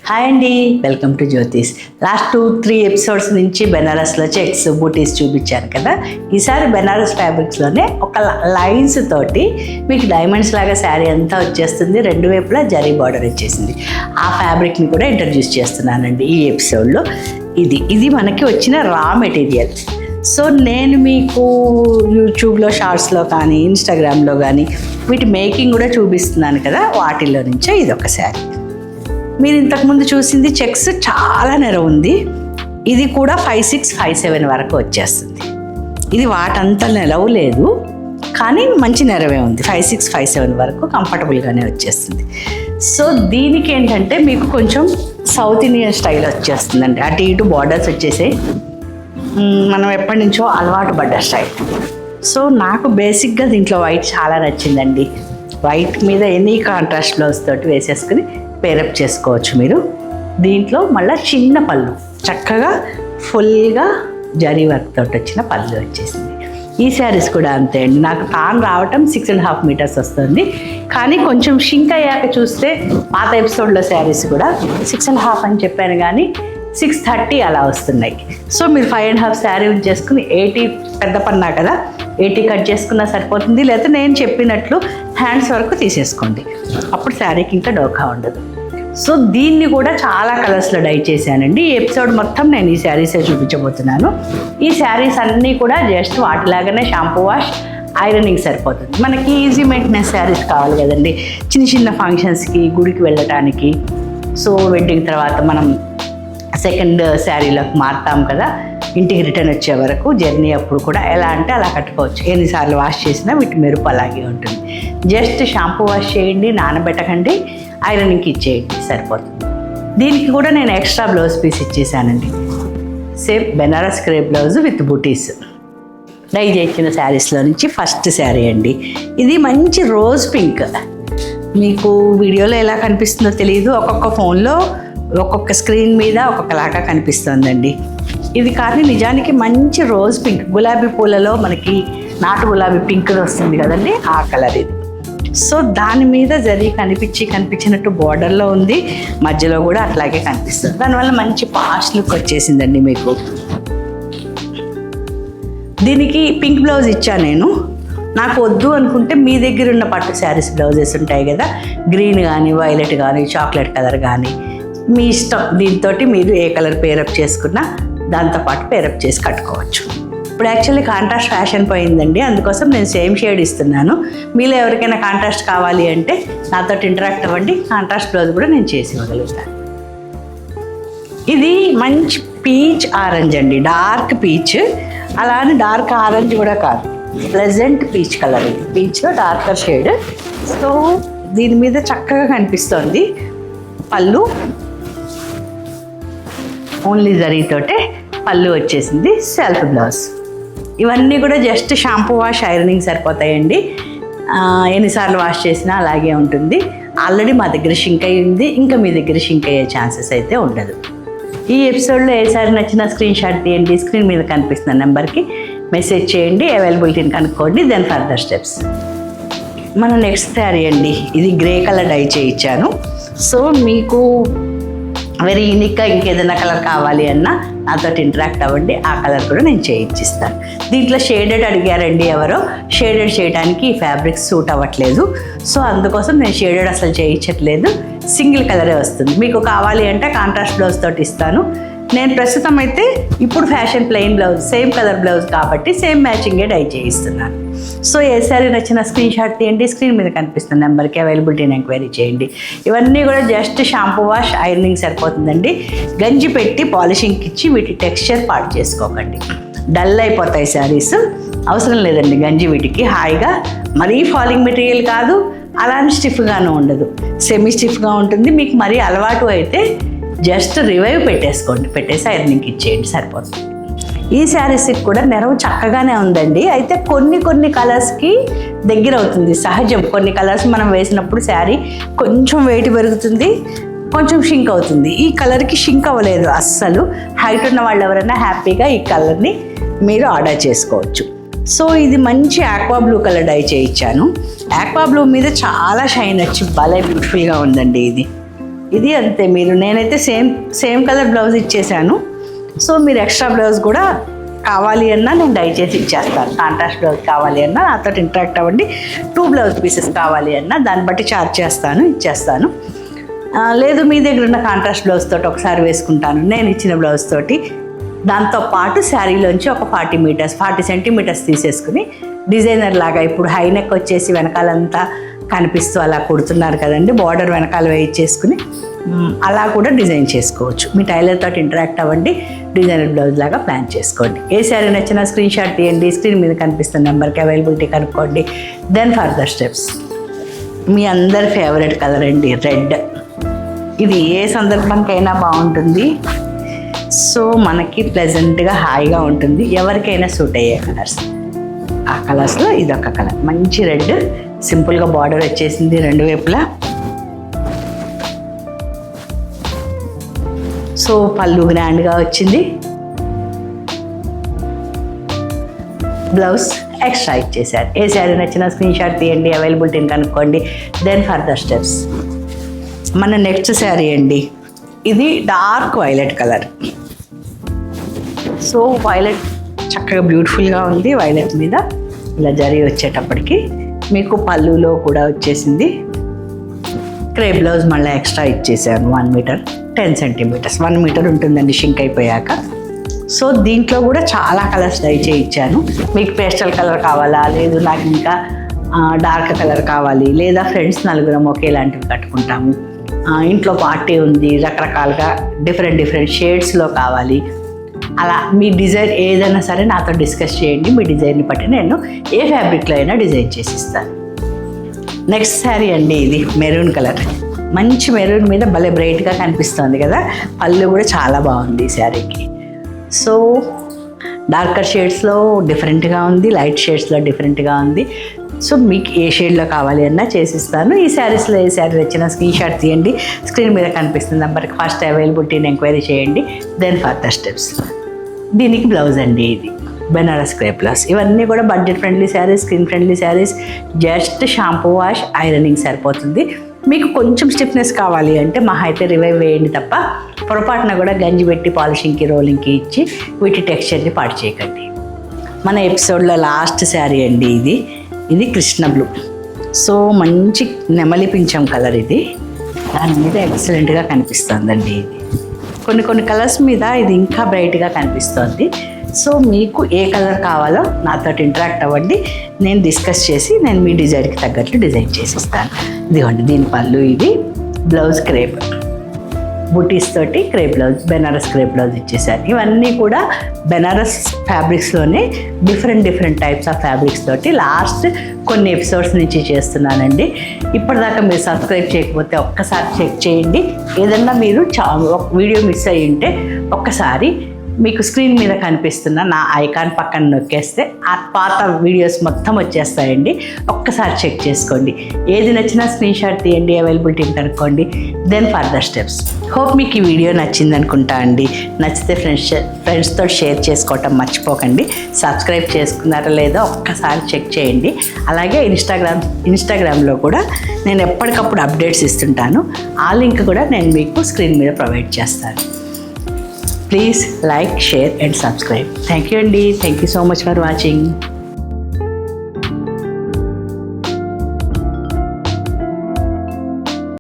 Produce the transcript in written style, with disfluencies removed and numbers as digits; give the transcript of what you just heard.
Hi అండి, welcome to Jyothish. Last 2-3 episodes నుంచి బెనారస్లో checks బూటీస్ చూపించాను కదా. ఈసారి బెనారస్ ఫ్యాబ్రిక్స్లోనే ఒక లైన్స్ తోటి మీకు డైమండ్స్ లాగా శారీ అంతా వచ్చేస్తుంది, 2 వైపులా జరీ బార్డర్ వచ్చేసింది. ఆ ఫ్యాబ్రిక్ని కూడా ఇంట్రడ్యూస్ చేస్తున్నానండి ఈ ఎపిసోడ్లో. ఇది మనకి వచ్చిన రా మెటీరియల్. సో నేను మీకు యూట్యూబ్లో షార్ట్స్లో కానీ ఇన్స్టాగ్రామ్లో కానీ వీటి మేకింగ్ కూడా చూపిస్తున్నాను కదా, వాటిల్లో నుంచే ఇది ఒక శారీ. మీరు ఇంతకుముందు చూసింది చెక్స్ చాలా నెరవ ఉంది, ఇది కూడా 5-6, 5-7 వరకు వచ్చేస్తుంది. ఇది వాటంతా నెరవు లేదు, కానీ మంచి నెరవే ఉంది. 5-6, 5-7 వరకు కంఫర్టబుల్గానే వచ్చేస్తుంది. సో దీనికి ఏంటంటే మీకు కొంచెం సౌత్ ఇండియన్ స్టైల్ వచ్చేస్తుందండి. అటు ఇటు బార్డర్స్ వచ్చేసాయి, మనం ఎప్పటి నుంచో అలవాటు పడ్డ స్టైల్. సో నాకు బేసిక్గా దీంట్లో వైట్ చాలా నచ్చిందండి. వైట్ మీద ఎనీ కాంట్రాస్ట్ బ్లౌజ్ తోటి వేసేసుకుని పేరప్ చేసుకోవచ్చు మీరు. దీంట్లో మళ్ళీ చిన్న పళ్ళు, చక్కగా ఫుల్గా జరీ వర్క్ తోటి వచ్చిన పళ్ళు వచ్చేసింది. ఈ శారీస్ కూడా అంతే అండి. నాకు తాను రావటం 6.5 మీటర్స్ వస్తుంది, కానీ కొంచెం షింక్ అయ్యాక చూస్తే పాత ఎపిసోడ్లో శారీస్ కూడా 6.5 అని చెప్పాను, కానీ 630 అలా వస్తున్నాయి. సో మీరు 5.5 శారీ చేసుకుని 80 పెద్ద పన్నా కదా, 80 కట్ చేసుకున్నా సరిపోతుంది. లేకపోతే నేను చెప్పినట్లు హ్యాండ్స్ వరకు తీసేసుకోండి, అప్పుడు శారీకి ఇంకా డోకా ఉండదు. సో దీన్ని కూడా చాలా కలర్స్లో డై చేశానండి. ఈ ఎపిసోడ్ మొత్తం నేను ఈ శారీసే చూపించబోతున్నాను. ఈ శారీస్ అన్నీ కూడా జస్ట్ వాటిలాగానే షాంపూ వాష్, ఐరనింగ్ సరిపోతుంది. మనకి ఈజీ మెయింటెనెన్స్ శారీస్ కావాలి కదండి, చిన్న చిన్న ఫంక్షన్స్కి, గుడికి వెళ్ళటానికి. సో వెడ్డింగ్ తర్వాత మనం సెకండ్ శారీలోకి మారుతాం కదా, ఇంటికి రిటర్న్ వచ్చే వరకు జర్నీ అప్పుడు కూడా ఎలా అంటే అలా కట్టుకోవచ్చు. ఎన్నిసార్లు వాష్ చేసినా వీటి మెరుపు అలాగే ఉంటుంది. జస్ట్ షాంపూ వాష్ చేయండి, నానబెట్టకండి, ఐరనింగ్కి ఇచ్చేయండి, సరిపోతుంది. దీనికి కూడా నేను ఎక్స్ట్రా బ్లౌజ్ పీస్ ఇచ్చేసానండి. Same Banaras crepe blouse with butis dye చేసిన శారీస్లో నుంచి ఫస్ట్ శారీ అండి. ఇది మంచి రోజ్ పింక్. మీకు వీడియోలో ఎలా కనిపిస్తుందో తెలియదు, ఒక్కొక్క ఫోన్లో ఒక్కొక్క స్క్రీన్ మీద ఒక్కొక్కలాగా కనిపిస్తుందండి. ఇది కానీ నిజానికి మంచి రోజ్ పింక్, గులాబీ పూలలో మనకి నాటు గులాబీ పింక్ వస్తుంది కదండి, ఆ కలర్ ఇది. సో దాని మీద జరీ కనిపించినట్టు బార్డర్లో ఉంది, మధ్యలో కూడా అట్లాగే కనిపిస్తుంది. దానివల్ల మంచి పాష్ లుక్ వచ్చేసిందండి మీకు. దీనికి పింక్ బ్లౌజ్ ఇచ్చాను నేను. నాకు వద్దు అనుకుంటే మీ దగ్గర ఉన్న పట్టు శారీస్ బ్లౌజెస్ ఉంటాయి కదా, గ్రీన్ కానీ, వైలెట్ కానీ, చాక్లెట్ కలర్ కానీ, మీ ఇష్టం. దీంతో మీరు ఏ కలర్ పేరప్ చేసుకున్నా దాంతోపాటు పేరప్ చేసి కట్టుకోవచ్చు. ఇప్పుడు యాక్చువల్లీ కాంట్రాస్ట్ ఫ్యాషన్ పోయిందండి, అందుకోసం నేను సేమ్ షేడ్ ఇస్తున్నాను. మీలో ఎవరికైనా కాంట్రాస్ట్ కావాలి అంటే నాతో ఇంటరాక్ట్ అవ్వండి, కాంట్రాస్ట్ బ్లౌజ్ కూడా నేను చేసి ఇవ్వగలుగుతాను. ఇది మంచి పీచ్ ఆరెంజ్ అండి, డార్క్ పీచ్. అలా అని డార్క్ ఆరెంజ్ కూడా కాదు, ప్లెజెంట్ పీచ్ కలర్. ఇది పీచ్లో డార్కర్ షేడ్. సో దీని మీద చక్కగా కనిపిస్తుంది పళ్ళు, ఓన్లీ జరీతోటే పళ్ళు వచ్చేసింది. Self blouse. ఇవన్నీ కూడా జస్ట్ షాంపూ వాష్, ఐరనింగ్ సరిపోతాయండి. ఎన్నిసార్లు వాష్ చేసినా అలాగే ఉంటుంది. ఆల్రెడీ మా దగ్గర షింక్ అయ్యింది, ఇంకా మీ దగ్గర షింక్ అయ్యే ఛాన్సెస్ అయితే ఉండదు. ఈ ఎపిసోడ్లో ఏ సారీ నచ్చినా స్క్రీన్ షాట్ తీయండి, స్క్రీన్ మీద కనిపిస్తున్న నెంబర్కి మెసేజ్ చేయండి, అవైలబిలిటీని కనుక్కోండి, దెన్ ఫర్దర్ స్టెప్స్. మన నెక్స్ట్ శారీ అండి, ఇది గ్రే కలర్ డై చేయించాను. సో మీకు వెరీ యూనిక్గా ఇంకేదైనా కలర్ కావాలి అన్నా నాతో ఇంటరాక్ట్ అవ్వండి, ఆ కలర్ కూడా నేను చేయించిస్తాను. దీంట్లో షేడెడ్ అడిగారండి ఎవరో, షేడెడ్ చేయడానికి ఈ ఫ్యాబ్రిక్స్ సూట్ అవ్వట్లేదు. సో అందుకోసం నేను షేడెడ్ అసలు చేయించట్లేదు, సింగిల్ కలరే వస్తుంది. మీకు కావాలి అంటే కాంట్రాస్ట్ బ్లౌజ్ తోటి ఇస్తాను. నేను ప్రస్తుతం అయితే ఇప్పుడు fashion plain blouse, same colour blouse కాబట్టి సేమ్ మ్యాచింగే డై చేయిస్తున్నాను. సో ఏ శారీ నచ్చిన స్క్రీన్ షాట్ తీయండి, స్క్రీన్ మీద కనిపిస్తున్న నెంబర్కి అవైలబిలిటీని ఎంక్వైరీ చేయండి. ఇవన్నీ కూడా జస్ట్ షాంపూ వాష్, ఐరనింగ్ సరిపోతుందండి. గంజి పెట్టి పాలిషింగ్కి ఇచ్చి వీటి టెక్స్చర్ పాడు చేసుకోకండి, డల్ అయిపోతాయి శారీస్. అవసరం లేదండి గంజి వీటికి. హాయిగా మరీ ఫాలింగ్ మెటీరియల్ కాదు, అలానే స్టిఫ్గాను ఉండదు, సెమీ స్టిఫ్గా ఉంటుంది. మీకు మరీ అలవాటు అయితే జస్ట్ రివైవ్ పెట్టేసుకోండి, పెట్టేసి ఐరనింగ్కి ఇచ్చేయండి, సరిపోతుంది. ఈ శారీస్కి కూడా నెరవు చక్కగానే ఉందండి. అయితే కొన్ని కలర్స్కి దగ్గర అవుతుంది, సహజం. కొన్ని కలర్స్ మనం వేసినప్పుడు శారీ కొంచెం వెయిట్ పెరుగుతుంది, కొంచెం షింక్ అవుతుంది. ఈ కలర్కి షింక్ అవ్వలేదు అస్సలు. హైట్ ఉన్న వాళ్ళు ఎవరైనా హ్యాపీగా ఈ కలర్ని మీరు ఆర్డర్ చేసుకోవచ్చు. సో ఇది మంచి ఆక్వా బ్లూ కలర్ డై చేయించాను. ఆక్వా బ్లూ మీద చాలా షైన్ వచ్చి భలే బ్యూటిఫుల్గా ఉందండి. ఇది అంతే. నేనైతే సేమ్ కలర్ బ్లౌజ్ ఇచ్చేసాను. సో మీరు ఎక్స్ట్రా బ్లౌజ్ కూడా కావాలి అన్నా నేను డై చేసి ఇచ్చేస్తాను. కాంట్రాస్ట్ బ్లౌజ్ కావాలి అన్నా నాతో ఇంటరాక్ట్ అవ్వండి. 2 బ్లౌజ్ పీసెస్ కావాలి అన్నా దాన్ని బట్టి ఛార్జ్ ఇచ్చేస్తాను. లేదు మీ దగ్గర ఉన్న కాంట్రాస్ట్ బ్లౌజ్ తోటి ఒకసారి వేసుకుంటాను నేను ఇచ్చిన బ్లౌజ్ తోటి. దాంతోపాటు శారీలోంచి ఒక 40 సెంటీమీటర్స్ తీసేసుకుని డిజైనర్ లాగా, ఇప్పుడు హై నెక్ వచ్చేసి వెనకాలంతా కనిపిస్తూ అలా కుడుతున్నారు కదండి, బార్డర్ వెనకాల వేయించేసుకుని అలా కూడా డిజైన్ చేసుకోవచ్చు. మీ టైలర్ తోటి ఇంటరాక్ట్ అవ్వండి, డిజైనర్ బ్లౌజ్ లాగా ప్లాన్ చేసుకోండి. ఏ శారీ నచ్చినా స్క్రీన్ షాట్ తీయండి, స్క్రీన్ మీద కనిపిస్తున్న నెంబర్కి అవైలబిలిటీ కనుక్కోండి. Then further steps. మీ అందరి ఫేవరెట్ కలర్ అండి, రెడ్. ఇది ఏ సందర్భానికైనా బాగుంటుంది. సో మనకి ప్లెజెంట్గా హాయిగా ఉంటుంది, ఎవరికైనా సూట్ అయ్యే కలర్స్. ఆ కలర్స్లో ఇదొక కలర్, మంచి రెడ్. సింపుల్గా బార్డర్ వచ్చేసింది 2 వైపులా. సో పళ్ళు గ్రాండ్గా వచ్చింది, బ్లౌజ్ ఎక్స్ట్రా ఇచ్చేసారు. ఏ శారీ నచ్చినా స్క్రీన్ షాట్ తీయండి, అవైలబిలిటీని కనుక్కోండి. Then further steps. మన నెక్స్ట్ శారీ అండి, ఇది dark violet colour. So violet చక్కగా బ్యూటిఫుల్గా ఉంది. వైలెట్ మీద ఇలా జరీ వచ్చేటప్పటికి మీకు పళ్ళులో కూడా వచ్చేసింది. క్రేప్ బ్లౌజ్ మళ్ళీ ఎక్స్ట్రా ఇచ్చేసాను 1 మీటర్ 10 సెంటీమీటర్స్. 1 మీటర్ ఉంటుందండి షింక్ అయిపోయాక. సో దీంట్లో కూడా చాలా కలర్స్ డై చేయించాను. మీకు పేస్టల్ కలర్ కావాలా, లేదు నాకు ఇంకా డార్క్ కలర్ కావాలి, లేదా ఫ్రెండ్స్ నలుగురం ఒకేలాంటివి కట్టుకుంటాము, ఇంట్లో పార్టీ ఉంది, రకరకాలుగా డిఫరెంట్ షేడ్స్లో కావాలి, అలా మీ డిజైన్ ఏదైనా సరే నాతో డిస్కస్ చేయండి. మీ డిజైన్ని బట్టి నేను ఏ ఫ్యాబ్రిక్లో అయినా డిజైన్ చేసిస్తాను. నెక్స్ట్ శారీ అండి, ఇది మెరూన్ కలర్. మంచి మెరూన్ మీద భలే బ్రైట్గా కనిపిస్తుంది కదా. పళ్ళు కూడా చాలా బాగుంది ఈ శారీకి. సో డార్కర్ షేడ్స్లో డిఫరెంట్గా ఉంది, లైట్ షేడ్స్లో డిఫరెంట్గా ఉంది. సో మీకు ఏ షేడ్లో కావాలి అన్నా చేసిస్తాను. ఈ శారీస్లో ఏ శారీ వచ్చినా స్క్రీన్ షాట్ తీయండి, స్క్రీన్ మీద కనిపిస్తుంది నెంబర్కి ఫస్ట్ అవైలబిలిటీని ఎంక్వైరీ చేయండి. Then further steps. దీనికి బ్లౌజ్ అండి, ఇది బెనారస్ క్రేప్ బ్లౌజ్. ఇవన్నీ కూడా budget friendly sarees, skin friendly sarees. Just shampoo wash, ironing సరిపోతుంది. మీకు కొంచెం స్టిఫ్నెస్ కావాలి అంటే మహా అయితే రివైవ్ వేయండి తప్ప పొరపాటున కూడా గంజి పెట్టి పాలిషింగ్కి రోలింగ్కి ఇచ్చి వీటి టెక్స్చర్ని పాడు చేయకండి. మన ఎపిసోడ్లో లాస్ట్ శారీ అండి, ఇది కృష్ణ బ్లూ. సో మంచి నెమలి పింఛం కలర్. ఇది దాని మీద ఎక్సలెంట్గా కనిపిస్తుందండి. ఇది కొన్ని కలర్స్ మీద ఇది ఇంకా బ్రైట్గా కనిపిస్తుంది. సో మీకు ఏ కలర్ కావాలో నాతో ఇంటరాక్ట్ అవ్వండి, నేను డిస్కస్ చేసి నేను మీ డిజైన్కి తగ్గట్లు డిజైన్ చేసిస్తాను. ఇదిగోండి దీని పళ్ళు, ఇది బ్లౌజ్ క్రేప్ బుటీస్ తోటి crepe blouse, Banaras crepe blouse ఇచ్చేసారు. ఇవన్నీ కూడా బెనారస్ ఫ్యాబ్రిక్స్లోనే డిఫరెంట్ టైప్స్ ఆఫ్ ఫ్యాబ్రిక్స్ తోటి లాస్ట్ కొన్ని ఎపిసోడ్స్ నుంచి చేస్తున్నానండి. ఇప్పటిదాకా మీరు సబ్స్క్రైబ్ చేయకపోతే ఒక్కసారి చెక్ చేయండి. ఏదన్నా మీరు వీడియో మిస్ అయ్యి ఉంటే ఒక్కసారి మీకు స్క్రీన్ మీద కనిపిస్తున్న నా ఐకాన్ పక్కన నొక్కేస్తే ఆ పాత వీడియోస్ మొత్తం వచ్చేస్తాయండి. ఒక్కసారి చెక్ చేసుకోండి. ఏది నచ్చినా స్క్రీన్ షాట్ తీయండి, అవైలబిలిటీని కనుక్కోండి. Then further steps. హోప్ మీకు ఈ వీడియో నచ్చింది అనుకుంటా అండి. నచ్చితే ఫ్రెండ్స్తో షేర్ చేసుకోవటం మర్చిపోకండి. సబ్స్క్రైబ్ చేసుకున్నారా లేదో ఒక్కసారి చెక్ చేయండి. అలాగే ఇన్స్టాగ్రామ్లో కూడా నేను ఎప్పటికప్పుడు అప్డేట్స్ ఇస్తుంటాను. ఆ లింక్ కూడా నేను మీకు స్క్రీన్ మీద ప్రొవైడ్ చేస్తాను. Please like, share and subscribe. Thank you, Andy. Thank you so much for watching.